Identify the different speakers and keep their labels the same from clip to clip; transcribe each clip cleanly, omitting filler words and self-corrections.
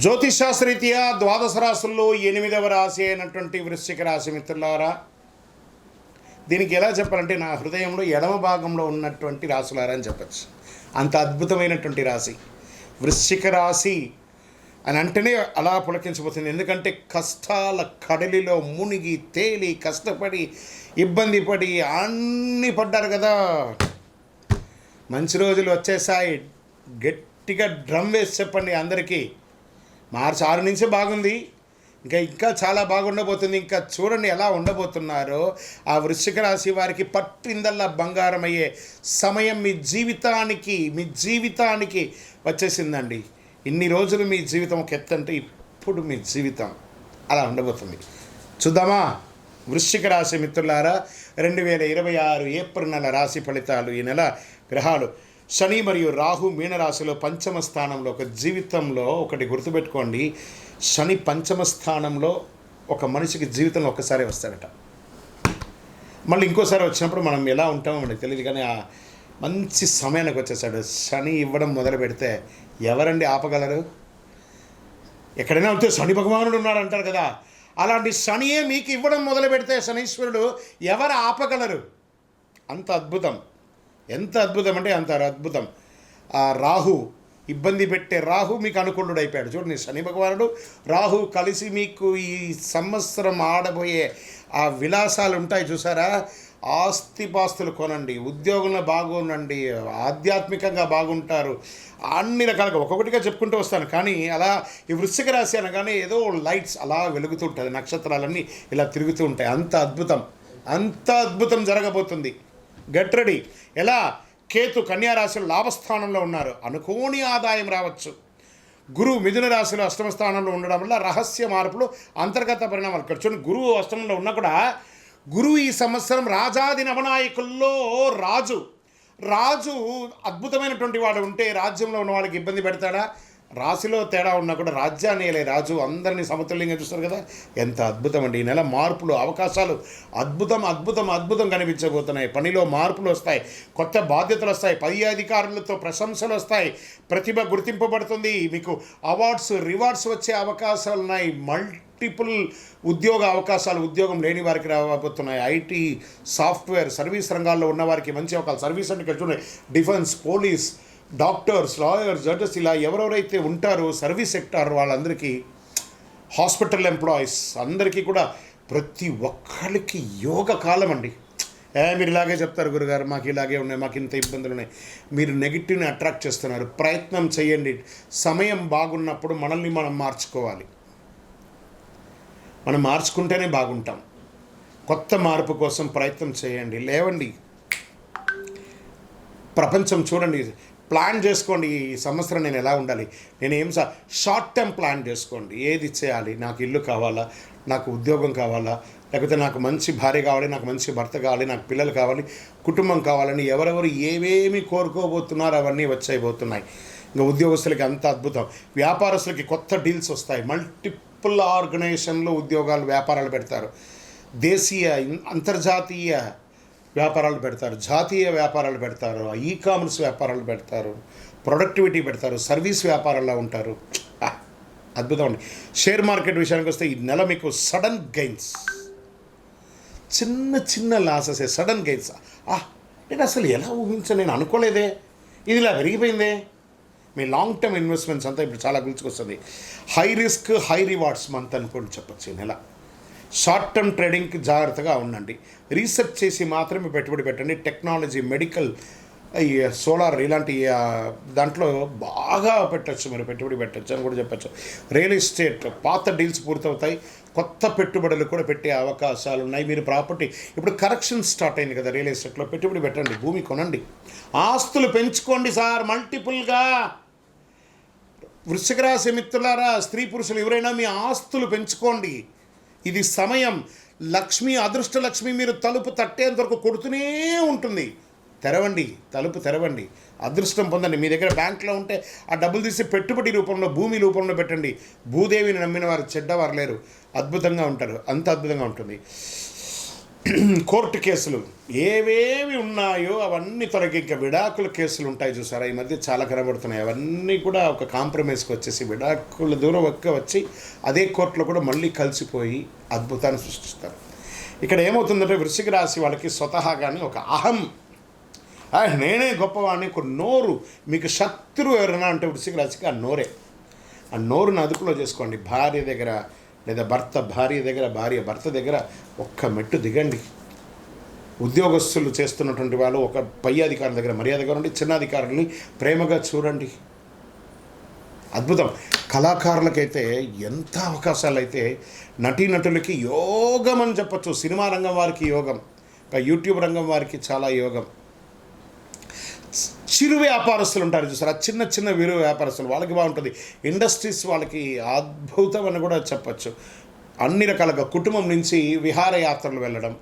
Speaker 1: జ్యోతిషాస్త్రరీత్యా ద్వాదశ రాశుల్లో 8వ రాశి అయినటువంటి వృశ్చిక రాశి మిత్రులారా, దీనికి ఎలా చెప్పాలంటే నా హృదయంలో ఎడమ భాగంలో ఉన్నటువంటి రాశులారా అని చెప్పచ్చు. అంత అద్భుతమైనటువంటి రాశి వృశ్చిక రాశి అని అంటేనే అలా పులకించిపోతుంది. ఎందుకంటే కష్టాల కడలిలో మునిగి తేలి కష్టపడి ఇబ్బంది పడి అన్నీ పడ్డారు కదా. మంచి రోజులు వచ్చేసాయి. గట్టిగా డ్రమ్ వేసి చెప్పండి అందరికీ. మార్చి 6 నుంచి బాగుంది, ఇంకా చాలా బాగుండబోతుంది. ఇంకా చూడండి ఎలా ఉండబోతున్నారో. ఆ వృశ్చిక రాశి వారికి పట్టిందల్లా బంగారం అయ్యే సమయం మీ జీవితానికి వచ్చేసిందండి. ఇన్ని రోజులు మీ జీవితం ఒక ఎత్తంటే ఇప్పుడు మీ జీవితం అలా ఉండబోతుంది. చూద్దామా వృశ్చిక రాశి మిత్రులారా, 2026 ఏప్రిల్ నెల రాశి ఫలితాలు. ఈ నెల గ్రహాలు శని మరియు రాహు మీనరాశిలో పంచమ స్థానంలో. ఒక జీవితంలో ఒకటి గుర్తుపెట్టుకోండి, శని పంచమ స్థానంలో ఒక మనిషికి జీవితంలో ఒక్కసారి వస్తాడట. మళ్ళీ ఇంకోసారి వచ్చినప్పుడు మనం ఎలా ఉంటామో మనకు తెలియదు, కానీ ఆ మంచి సమయానికి వచ్చేసాడు. శని ఇవ్వడం మొదలు పెడితే ఎవరండి ఆపగలరు? ఎక్కడైనా ఉంటే శని భగవానుడు ఉన్నాడు అంటారు కదా, అలాంటి శనియే మీకు ఇవ్వడం మొదలు పెడితే శనీశ్వరుడు ఎవరు ఆపగలరు? అంత అద్భుతం. ఎంత అద్భుతం అంటే అంత అద్భుతం. ఆ రాహు ఇబ్బంది పెట్టే రాహు మీకు అనుకూలుడు అయిపోయాడు. చూడండి, శని భగవానుడు రాహు కలిసి మీకు ఈ సంవత్సరం ఆడబోయే ఆ విలాసాలు ఉంటాయి చూసారా. ఆస్తిపాస్తులు కొనండి, ఉద్యోగంలో బాగుండండి, ఆధ్యాత్మికంగా బాగుంటారు, అన్ని రకాలుగా ఒక్కొక్కటిగా చెప్పుకుంటూ వస్తాను. కానీ అలా ఈ వృశ్చిక రాశి అనగానే ఏదో లైట్స్ అలా వెలుగుతుంటుంది, నక్షత్రాలన్నీ ఇలా తిరుగుతూ ఉంటాయి. అంత అద్భుతం జరగబోతుంది. Get ready. ఎలా? కేతు కన్యా రాశిలో లాభస్థానంలో ఉన్నారు, అనుకోని ఆదాయం రావచ్చు. గురువు మిథున రాశిలో అష్టమ స్థానంలో ఉండడం వల్ల రహస్య మార్పులు, అంతర్గత పరిణామాలు. ఇక్కడ చూడండి, గురువు అష్టమంలో ఉన్నా కూడా గురువు ఈ సంవత్సరం రాజాది నవనాయకుల్లో రాజు అద్భుతమైనటువంటి వాడు ఉంటే రాజ్యంలో ఉన్న వాళ్ళకి ఇబ్బంది పెడతాడా? రాశిలో తేడా ఉన్నా కూడా రాజ్యాన్ని రాజు అందరినీ సమతుల్యంగా చూస్తారు కదా. ఎంత అద్భుతం అండి. ఈ నెల మార్పులు, అవకాశాలు అద్భుతం కనిపించబోతున్నాయి. పనిలో మార్పులు వస్తాయి, కొత్త బాధ్యతలు వస్తాయి, పై అధికారులతో ప్రశంసలు వస్తాయి, ప్రతిభ గుర్తింపబడుతుంది, మీకు అవార్డ్స్ రివార్డ్స్ వచ్చే అవకాశాలు ఉన్నాయి. మల్టిపుల్ ఉద్యోగ అవకాశాలు ఉద్యోగం లేని వారికి రాబోతున్నాయి. ఐటీ, సాఫ్ట్వేర్, సర్వీస్ రంగాల్లో ఉన్న వారికి మంచి అవకాశాలు. సర్వీస్ అంటే ఇక్కడ చూడండి, defence, police, doctors, lawyers, judges, ఇలా ఎవరెవరైతే ఉంటారో సర్వీస్ సెక్టార్ వాళ్ళందరికీ, హాస్పిటల్ ఎంప్లాయీస్ అందరికీ కూడా ప్రతి ఒక్కరికి యోగ కాలం అండి. మీరు ఇలాగే చెప్తారు గురుగారు, మాకు ఇలాగే ఉన్నాయి, మాకు ఇంత ఇబ్బందులు ఉన్నాయి. మీరు నెగిటివ్ని అట్రాక్ట్ చేస్తున్నారు. ప్రయత్నం చేయండి. సమయం బాగున్నప్పుడు మనల్ని మనం మార్చుకోవాలి. మనం మార్చుకుంటేనే బాగుంటాం. కొత్త మార్పు కోసం ప్రయత్నం చేయండి. లేవండి. ప్రపంచం చూడండి. ప్లాన్ చేసుకోండి, ఈ సంవత్సరం నేను ఎలా ఉండాలి, షార్ట్ టర్మ్ ప్లాన్ చేసుకోండి. ఏది చేయాలి? నాకు ఇల్లు కావాలా, నాకు ఉద్యోగం కావాలా, లేకపోతే నాకు మంచి భార్య కావాలి, నాకు మంచి భర్త కావాలి, నాకు పిల్లలు కావాలి, కుటుంబం కావాలని ఎవరెవరు ఏమేమి కోరుకోబోతున్నారో అవన్నీ వచ్చాయిపోతున్నాయి. ఇంకా ఉద్యోగస్తులకి అంత అద్భుతం. వ్యాపారస్తులకి కొత్త డీల్స్ వస్తాయి. మల్టిపుల్ ఆర్గనైజేషన్లో ఉద్యోగాలు, వ్యాపారాలు పెడతారు. దేశీయ, అంతర్జాతీయ వ్యాపారాలు పెడతారు, జాతీయ వ్యాపారాలు పెడతారు, ఈ-కామర్స్ వ్యాపారాలు పెడతారు, ప్రొడక్టివిటీ పెడతారు, సర్వీస్ వ్యాపారాల్లో ఉంటారు. అద్భుతం అండి. షేర్ మార్కెట్ విషయానికి వస్తే ఈ నెల మీకు సడన్ గెయిన్స్, చిన్న లాసెస్, సడన్ గెయిన్స్. నేను అసలు ఎలా ఊహించాను, నేను అనుకోలేదే, ఇది ఇలా పెరిగిపోయిందే. మీ లాంగ్ టర్మ్ ఇన్వెస్ట్మెంట్స్ అంతా ఇప్పుడు చాలా గుర్తుకొస్తుంది. High risk high rewards month అనుకోండి చెప్పచ్చు ఈ నెల. షార్ట్ టర్మ్ ట్రేడింగ్కి జాగ్రత్తగా ఉండండి. రీసెర్చ్ చేసి మాత్రమే పెట్టుబడి పెట్టండి. టెక్నాలజీ, మెడికల్, ఈ సోలార్ ఇలాంటి దాంట్లో బాగా పెట్టచ్చు, మీరు పెట్టుబడి పెట్టచ్చు అని కూడా చెప్పచ్చు. రియల్ ఎస్టేట్ పాత డీల్స్ పూర్తవుతాయి, కొత్త పెట్టుబడులు కూడా పెట్టే అవకాశాలు ఉన్నాయి. మీరు ప్రాపర్టీ ఇప్పుడు కరెక్షన్ స్టార్ట్ అయింది కదా, రియల్ ఎస్టేట్లో పెట్టుబడి పెట్టండి, భూమి కొనండి, ఆస్తులు పెంచుకోండి సార్ మల్టిపుల్గా. వృశ్చిక రాశి మిత్రులారా, స్త్రీ పురుషులు ఎవరైనా మీ ఆస్తులు పెంచుకోండి. ఇది సమయం. లక్ష్మి, అదృష్ట లక్ష్మి మీరు తలుపు తట్టేంత వరకు కొడుతూనే ఉంటుంది. తలుపు తెరవండి, అదృష్టం పొందండి. మీ దగ్గర బ్యాంకులో ఉంటే ఆ డబ్బులు తీసి పెట్టుబడి రూపంలో, భూమి రూపంలో పెట్టండి. భూదేవిని నమ్మిన వారు చెడ్డవారు లేరు, అద్భుతంగా ఉంటారు. అంత అద్భుతంగా ఉంటుంది. కోర్టు కేసులు ఏవేవి ఉన్నాయో అవన్నీ తొలగి ఇంకా విడాకుల కేసులు ఉంటాయి చూసారా, ఈ మధ్య చాలా కనబడుతున్నాయి. అవన్నీ కూడా ఒక కాంప్రమైజ్కి వచ్చేసి విడాకుల దూరం వచ్చి అదే కోర్టులో కూడా మళ్ళీ కలిసిపోయి అద్భుతాన్ని సృష్టిస్తారు. ఇక్కడ ఏమవుతుందంటే వృశ్చిక రాశి వాళ్ళకి స్వతహాగానే ఒక అహం, నేనే గొప్పవాడిని, ఒక నోరు. మీకు శత్రువు ఎవరైనా అంటే వృశ్చిక రాశికి ఆ నోరే. ఆ నోరుని అదుపులో చేసుకోండి. భార్య దగ్గర లేదా భర్త భార్య దగ్గర, భార్య భర్త దగ్గర ఒక్క మెట్టు దిగండి. ఉద్యోగస్తులు చేస్తున్నటువంటి వాళ్ళు ఒక పై అధికారుల దగ్గర మర్యాదగా ఉండి చిన్న అధికారులని ప్రేమగా చూడండి. అద్భుతం. కళాకారులకైతే ఎంత అవకాశాలు అయితే, నటీనటులకి యోగం అని చెప్పచ్చు. సినిమా రంగం వారికి యోగం, యూట్యూబ్ రంగం వారికి చాలా యోగం. చిరు వ్యాపారస్తులు ఉంటారు చూసారు, ఆ చిన్న చిన్న వీరు వ్యాపారస్తులు, వాళ్ళకి బాగుంటుంది. ఇండస్ట్రీస్ వాళ్ళకి అద్భుతం అని కూడా చెప్పచ్చు. అన్ని రకాలుగా కుటుంబం నుంచి విహారయాత్రలు వెళ్ళడం,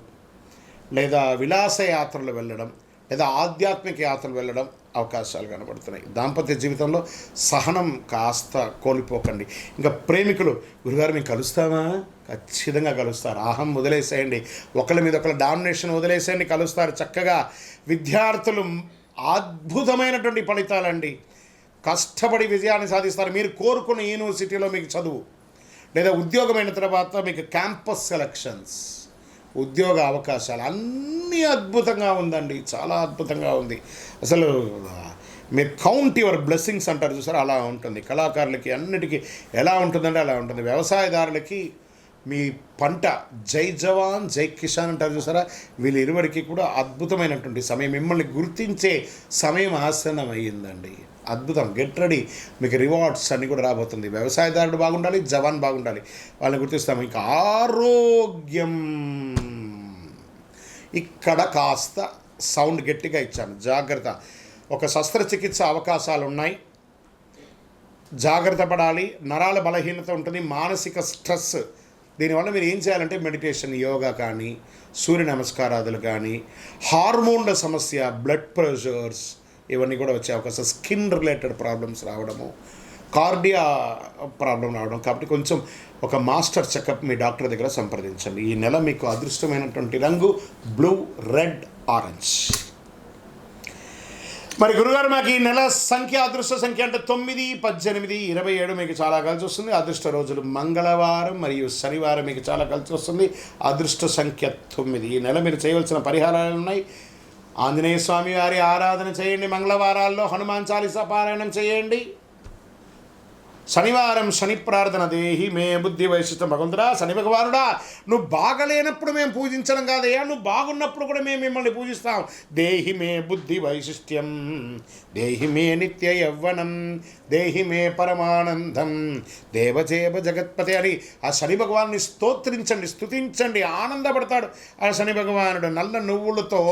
Speaker 1: లేదా విలాస యాత్రలు వెళ్ళడం, లేదా ఆధ్యాత్మిక యాత్రలు వెళ్ళడం అవకాశాలు కనబడుతున్నాయి. దాంపత్య జీవితంలో సహనం కాస్త కోల్పోకండి. ఇంకా ప్రేమికులు, గురుగారు మేము కలుస్తామా? ఖచ్చితంగా కలుస్తారు. అహం వదిలేసేయండి, ఒకళ్ళ మీద ఒకళ్ళ డామినేషన్ వదిలేసేయండి, కలుస్తారు చక్కగా. విద్యార్థులు అద్భుతమైనటువంటి ఫలితాలండి, కష్టపడి విజయాన్ని సాధిస్తారు. మీరు కోరుకున్న యూనివర్సిటీలో మీకు చదువు, లేదా ఉద్యోగమైన తర్వాత మీకు క్యాంపస్ సెలక్షన్స్, ఉద్యోగ అవకాశాలు అన్నీ అద్భుతంగా ఉందండి, చాలా అద్భుతంగా ఉంది. అసలు మీరు కౌంట్ యువర్ బ్లెస్సింగ్స్ అంటారు చూసారు, అలా ఉంటుంది. కళాకారులకి అన్నిటికీ ఎలా ఉంటుందంటే అలా ఉంటుంది. వ్యవసాయదారులకి మీ పంట జై జవాన్ జై కిసాన్ అంటారు చూసారా, వీళ్ళిరువరికి కూడా అద్భుతమైనటువంటి సమయం, మిమ్మల్ని గుర్తించే సమయం ఆసన్నం అయ్యిందండి. అద్భుతం. గెట్ రెడీ, మీకు రివార్డ్స్ అన్నీ కూడా రాబోతుంది. వ్యవసాయదారుడు బాగుండాలి, జవాన్ బాగుండాలి, వాళ్ళని గుర్తిస్తాము. ఇంకా ఆరోగ్యం, ఇక్కడ కాస్త సౌండ్ గట్టిగా ఇచ్చాను, జాగ్రత్త. ఒక శస్త్రచికిత్స అవకాశాలు ఉన్నాయి, జాగ్రత్త పడాలి. నరాల బలహీనత ఉంటుంది, మానసిక స్ట్రెస్. దీనివల్ల మీరు ఏం చేయాలంటే మెడిటేషన్, యోగా కానీ, సూర్య నమస్కారాదులు కానీ, హార్మోన్ల సమస్య, బ్లడ్ ప్రెషర్స్ ఇవన్నీ కూడా వచ్చే అవకాశం, స్కిన్ రిలేటెడ్ ప్రాబ్లమ్స్ రావడము, కార్డియా ప్రాబ్లం రావడం. కాబట్టి కొంచెం ఒక మాస్టర్ చెకప్ మీ డాక్టర్ దగ్గర సంప్రదించండి. ఈ నెల మీకు అదృష్టమైనటువంటి రంగు బ్లూ, రెడ్, ఆరెంజ్. మరి గురుగారు మాకు ఈ నెల సంఖ్య, అదృష్ట సంఖ్య అంటే 9, 18, 27 మీకు చాలా కలిసి వస్తుంది. అదృష్ట రోజులు మంగళవారం మరియు శనివారం మీకు చాలా కలిసి వస్తుంది. అదృష్ట సంఖ్య 9. ఈ నెల మీరు చేయవలసిన పరిహారాలు ఉన్నాయి. ఆంజనేయ స్వామి వారి ఆరాధన చేయండి, మంగళవారాల్లో హనుమాన్ చాలీసా పారాయణం చేయండి. శనివారం శని ప్రార్థన, దేహి మే బుద్ధి వైశిష్టం. భగవంతుడా, శని భగవానుడా, నువ్వు బాగలేనప్పుడు మేము పూజించడం కాదయ్యా, నువ్వు బాగున్నప్పుడు కూడా మేము మిమ్మల్ని పూజిస్తాం. దేహి మే బుద్ధి వైశిష్ట్యం, దేహి మే నిత్య యవ్వనం, దేహి మే పరమానందం, దేవచేవ జగత్పతి అని ఆ శని భగవాన్ని స్తోత్రించండి, స్తుతించండి, ఆనందపడతాడు ఆ శని భగవానుడు. నల్ల నువ్వులతో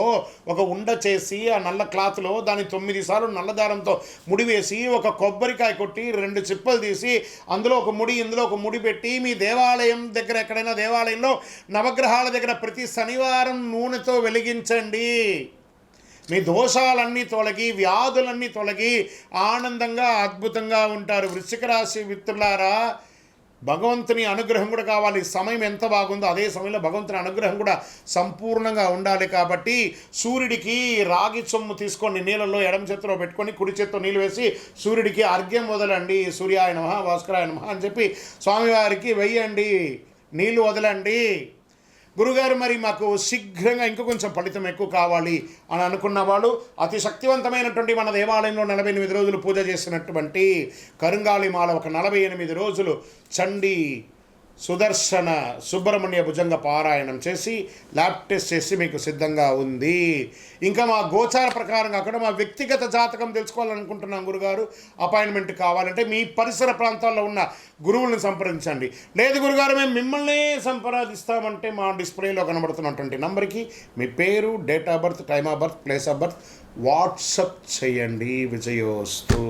Speaker 1: ఒక ఉండ చేసి ఆ నల్ల క్లాత్లో దాన్ని 9 సార్లు నల్లదారంతో ముడివేసి ఒక కొబ్బరికాయ కొట్టి 2 చిప్పలు తీసి అందులో ఒక ముడి, ఇందులో ఒక ముడి పెట్టి మీ దేవాలయం దగ్గర, ఎక్కడైనా దేవాలయంలో నవగ్రహాల దగ్గర ప్రతి శనివారం నూనెతో వెలిగించండి. మీ దోషాలన్నీ తొలగి, వ్యాధులన్నీ తొలగి ఆనందంగా అద్భుతంగా ఉంటారు. వృశ్చిక రాశి మిత్రులారా, భగవంతుని అనుగ్రహం కూడా కావాలి. సమయం ఎంత బాగుందో అదే సమయంలో భగవంతుని అనుగ్రహం కూడా సంపూర్ణంగా ఉండాలి. కాబట్టి సూర్యుడికి రాగి సొమ్ము తీసుకొని నీళ్ళలో ఎడమ చేతిలో పెట్టుకొని కుడి చేతితో నీళ్ళు వేసి సూర్యుడికి అర్ఘ్యం వదలండి. సూర్యాయ నమః, భాస్కరాయ నమః అని చెప్పి స్వామివారికి వెయ్యండి, నీళ్ళు వదలండి. గురుగారు మరి మాకు శీఘ్రంగా ఇంకా కొంచెం ఫలితం ఎక్కువ కావాలి అని అనుకున్న వాళ్ళు అతి శక్తివంతమైనటువంటి మన దేవాలయంలో 48 రోజులు పూజ చేసినటువంటి కరుంగాళి మాల ఒక 48 రోజులు చండీ సుదర్శన సుబ్రహ్మణ్య భుజంగ పారాయణం చేసి ల్యాబ్ టెస్ట్ చేసి మీకు సిద్ధంగా ఉంది. ఇంకా మా గోచార ప్రకారంగా అక్కడ మా వ్యక్తిగత జాతకం తెలుసుకోవాలనుకుంటున్నాం గురుగారు. అపాయింట్మెంట్ కావాలంటే మీ పరిసర ప్రాంతాల్లో ఉన్న గురువులను సంప్రదించండి. లేదు గురుగారు మేము మిమ్మల్ని సంప్రదిస్తామంటే మా డిస్ప్లేలో కనబడుతున్నటువంటి నంబర్కి మీ పేరు, date of birth, time of birth, place of birth WhatsApp చేయండి. విజయోస్తు.